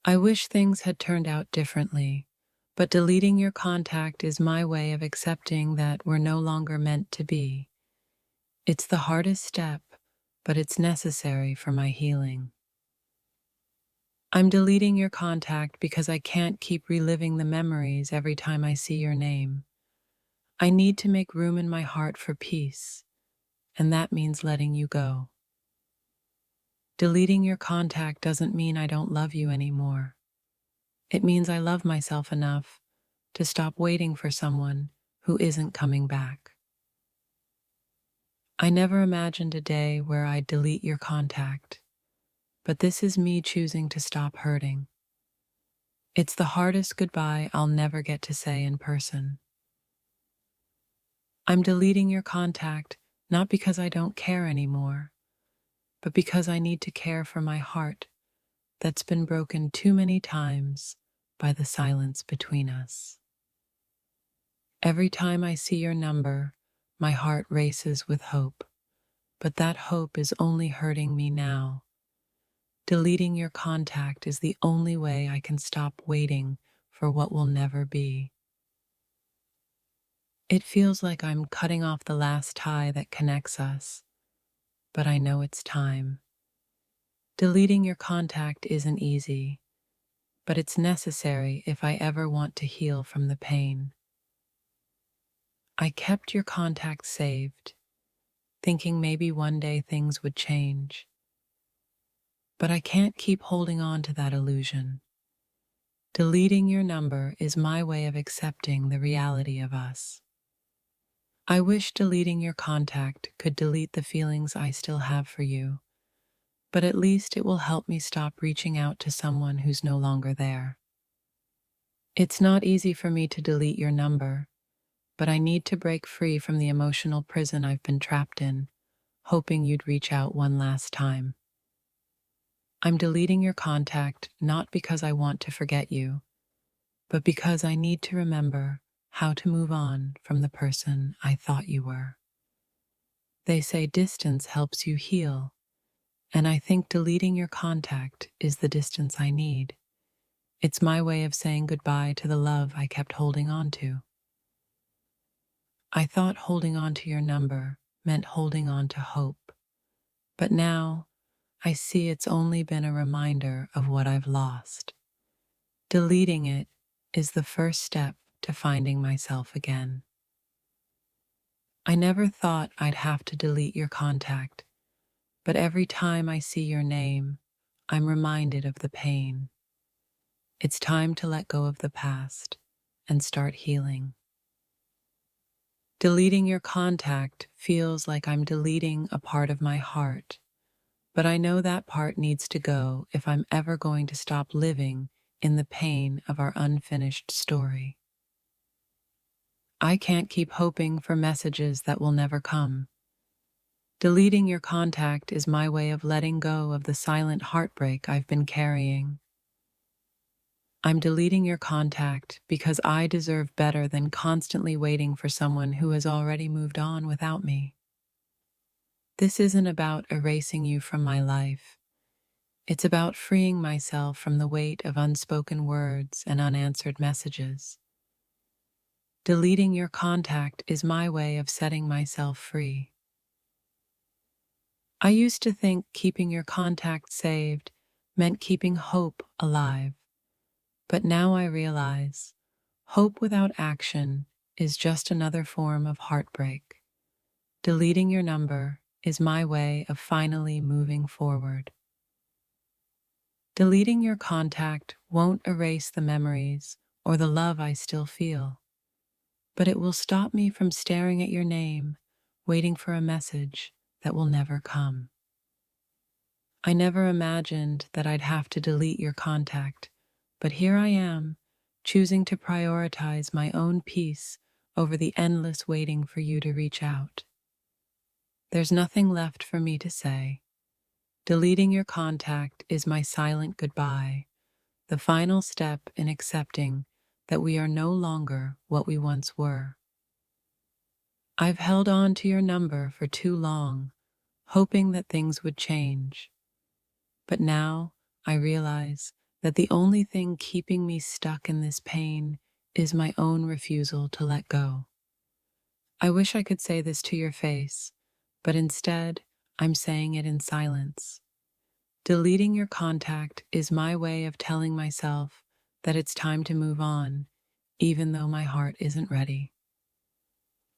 I wish things had turned out differently, but deleting your contact is my way of accepting that we're no longer meant to be. It's the hardest step, but it's necessary for my healing. I'm deleting your contact because I can't keep reliving the memories every time I see your name. I need to make room in my heart for peace, and that means letting you go. Deleting your contact doesn't mean I don't love you anymore. It means I love myself enough to stop waiting for someone who isn't coming back. I never imagined a day where I'd delete your contact, but this is me choosing to stop hurting. It's the hardest goodbye I'll never get to say in person. I'm deleting your contact not because I don't care anymore, but because I need to care for my heart that's been broken too many times by the silence between us. Every time I see your number, my heart races with hope, but that hope is only hurting me now. Deleting your contact is the only way I can stop waiting for what will never be. It feels like I'm cutting off the last tie that connects us, but I know it's time. Deleting your contact isn't easy, but it's necessary if I ever want to heal from the pain. I kept your contact saved, thinking maybe one day things would change. But I can't keep holding on to that illusion. Deleting your number is my way of accepting the reality of us. I wish deleting your contact could delete the feelings I still have for you, but at least it will help me stop reaching out to someone who's no longer there. It's not easy for me to delete your number, but I need to break free from the emotional prison I've been trapped in, hoping you'd reach out one last time. I'm deleting your contact not because I want to forget you, but because I need to remember how to move on from the person I thought you were. They say distance helps you heal, and I think deleting your contact is the distance I need. It's my way of saying goodbye to the love I kept holding on to. I thought holding on to your number meant holding on to hope, but now I see it's only been a reminder of what I've lost. Deleting it is the first step to finding myself again. I never thought I'd have to delete your contact, but every time I see your name, I'm reminded of the pain. It's time to let go of the past and start healing. Deleting your contact feels like I'm deleting a part of my heart, but I know that part needs to go if I'm ever going to stop living in the pain of our unfinished story. I can't keep hoping for messages that will never come. Deleting your contact is my way of letting go of the silent heartbreak I've been carrying. I'm deleting your contact because I deserve better than constantly waiting for someone who has already moved on without me. This isn't about erasing you from my life. It's about freeing myself from the weight of unspoken words and unanswered messages. Deleting your contact is my way of setting myself free. I used to think keeping your contact saved meant keeping hope alive, but now I realize hope without action is just another form of heartbreak. Deleting your number is my way of finally moving forward. Deleting your contact won't erase the memories or the love I still feel, but it will stop me from staring at your name, waiting for a message that will never come. I never imagined that I'd have to delete your contact, but here I am, choosing to prioritize my own peace over the endless waiting for you to reach out. There's nothing left for me to say. Deleting your contact is my silent goodbye, the final step in accepting that we are no longer what we once were. I've held on to your number for too long, hoping that things would change. But now I realize that the only thing keeping me stuck in this pain is my own refusal to let go. I wish I could say this to your face, but instead, I'm saying it in silence. Deleting your contact is my way of telling myself that it's time to move on, even though my heart isn't ready.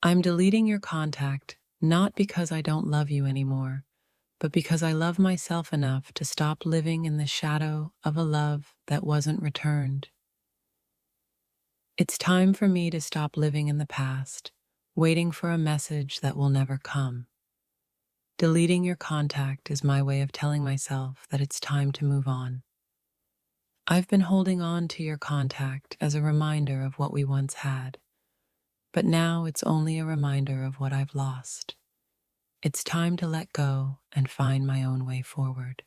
I'm deleting your contact not because I don't love you anymore, but because I love myself enough to stop living in the shadow of a love that wasn't returned. It's time for me to stop living in the past, waiting for a message that will never come. Deleting your contact is my way of telling myself that it's time to move on. I've been holding on to your contact as a reminder of what we once had, but now it's only a reminder of what I've lost. It's time to let go and find my own way forward.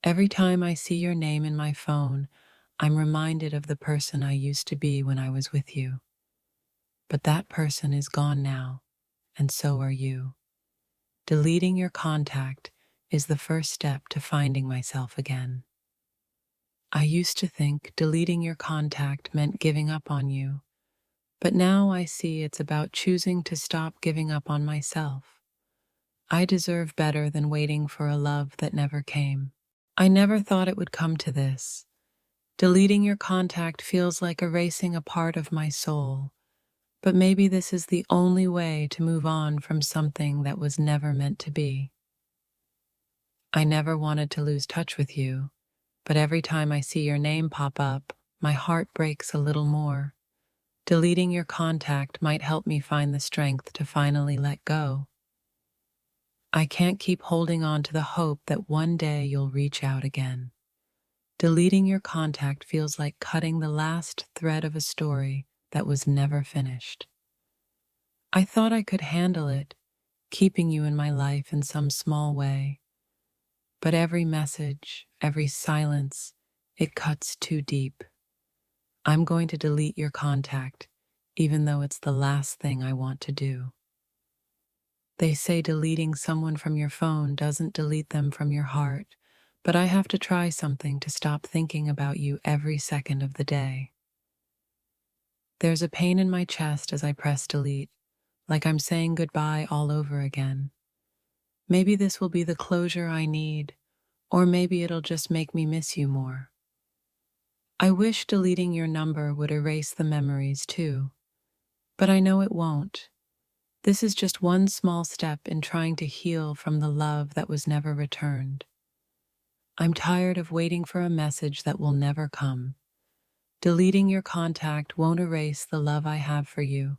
Every time I see your name in my phone, I'm reminded of the person I used to be when I was with you. But that person is gone now, and so are you. Deleting your contact is the first step to finding myself again. I used to think deleting your contact meant giving up on you, but now I see it's about choosing to stop giving up on myself. I deserve better than waiting for a love that never came. I never thought it would come to this. Deleting your contact feels like erasing a part of my soul, but maybe this is the only way to move on from something that was never meant to be. I never wanted to lose touch with you, but every time I see your name pop up, my heart breaks a little more. Deleting your contact might help me find the strength to finally let go. I can't keep holding on to the hope that one day you'll reach out again. Deleting your contact feels like cutting the last thread of a story that was never finished. I thought I could handle it, keeping you in my life in some small way. But every message, every silence, it cuts too deep. I'm going to delete your contact, even though it's the last thing I want to do. They say deleting someone from your phone doesn't delete them from your heart, but I have to try something to stop thinking about you every second of the day. There's a pain in my chest as I press delete, like I'm saying goodbye all over again. Maybe this will be the closure I need, or maybe it'll just make me miss you more. I wish deleting your number would erase the memories too, but I know it won't. This is just one small step in trying to heal from the love that was never returned. I'm tired of waiting for a message that will never come. Deleting your contact won't erase the love I have for you,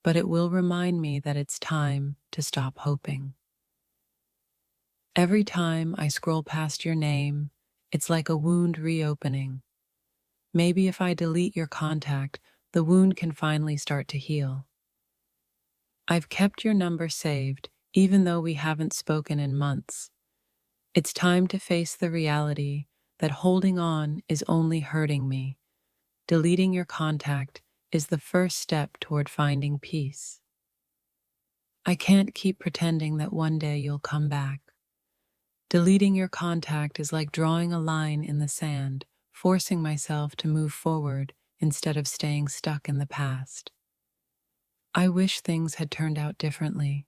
but it will remind me that it's time to stop hoping. Every time I scroll past your name, it's like a wound reopening. Maybe if I delete your contact, the wound can finally start to heal. I've kept your number saved, even though we haven't spoken in months. It's time to face the reality that holding on is only hurting me. Deleting your contact is the first step toward finding peace. I can't keep pretending that one day you'll come back. Deleting your contact is like drawing a line in the sand, forcing myself to move forward instead of staying stuck in the past. I wish things had turned out differently.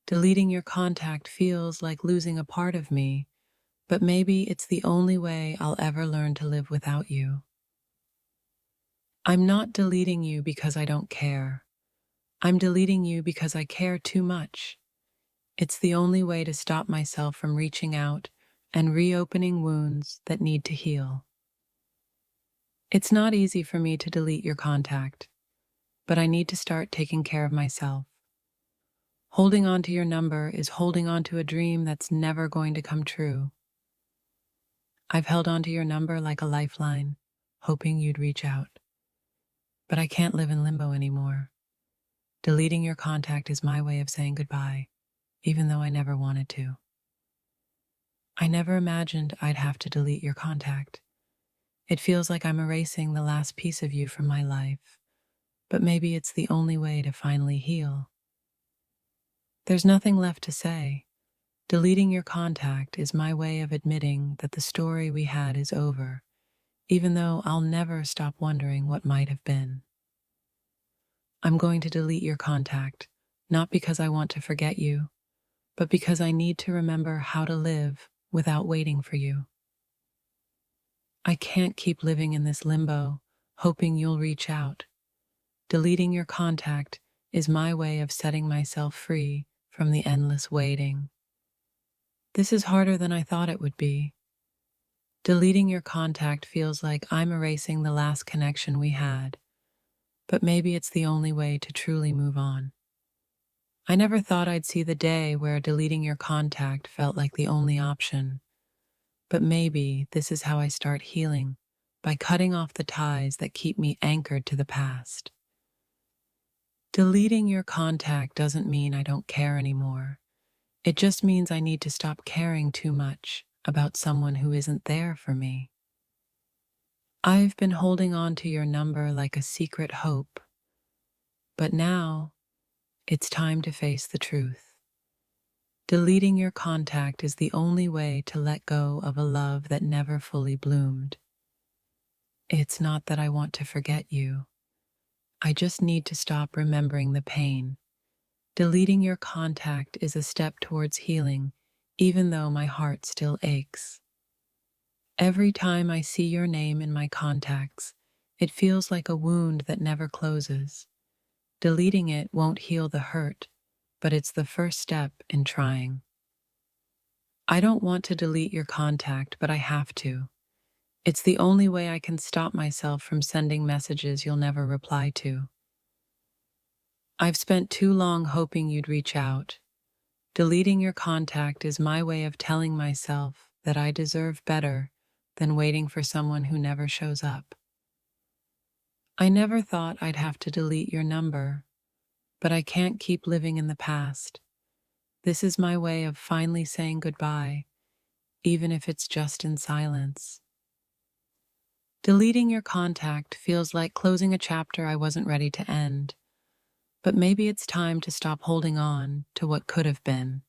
Deleting your contact feels like losing a part of me, but maybe it's the only way I'll ever learn to live without you. I'm not deleting you because I don't care. I'm deleting you because I care too much. It's the only way to stop myself from reaching out and reopening wounds that need to heal. It's not easy for me to delete your contact, but I need to start taking care of myself. Holding on to your number is holding on to a dream that's never going to come true. I've held on to your number like a lifeline, hoping you'd reach out. But I can't live in limbo anymore. Deleting your contact is my way of saying goodbye, even though I never wanted to. I never imagined I'd have to delete your contact. It feels like I'm erasing the last piece of you from my life, but maybe it's the only way to finally heal. There's nothing left to say. Deleting your contact is my way of admitting that the story we had is over, even though I'll never stop wondering what might have been. I'm going to delete your contact, not because I want to forget you, but because I need to remember how to live without waiting for you. I can't keep living in this limbo, hoping you'll reach out. Deleting your contact is my way of setting myself free from the endless waiting. This is harder than I thought it would be. Deleting your contact feels like I'm erasing the last connection we had, but maybe it's the only way to truly move on. I never thought I'd see the day where deleting your contact felt like the only option, but maybe this is how I start healing, by cutting off the ties that keep me anchored to the past. Deleting your contact doesn't mean I don't care anymore. It just means I need to stop caring too much about someone who isn't there for me. I've been holding on to your number like a secret hope, but now it's time to face the truth. Deleting your contact is the only way to let go of a love that never fully bloomed. It's not that I want to forget you. I just need to stop remembering the pain. Deleting your contact is a step towards healing, even though my heart still aches. Every time I see your name in my contacts, it feels like a wound that never closes. Deleting it won't heal the hurt, but it's the first step in trying. I don't want to delete your contact, but I have to. It's the only way I can stop myself from sending messages you'll never reply to. I've spent too long hoping you'd reach out. Deleting your contact is my way of telling myself that I deserve better than waiting for someone who never shows up. I never thought I'd have to delete your number, but I can't keep living in the past. This is my way of finally saying goodbye, even if it's just in silence. Deleting your contact feels like closing a chapter I wasn't ready to end, but maybe it's time to stop holding on to what could have been.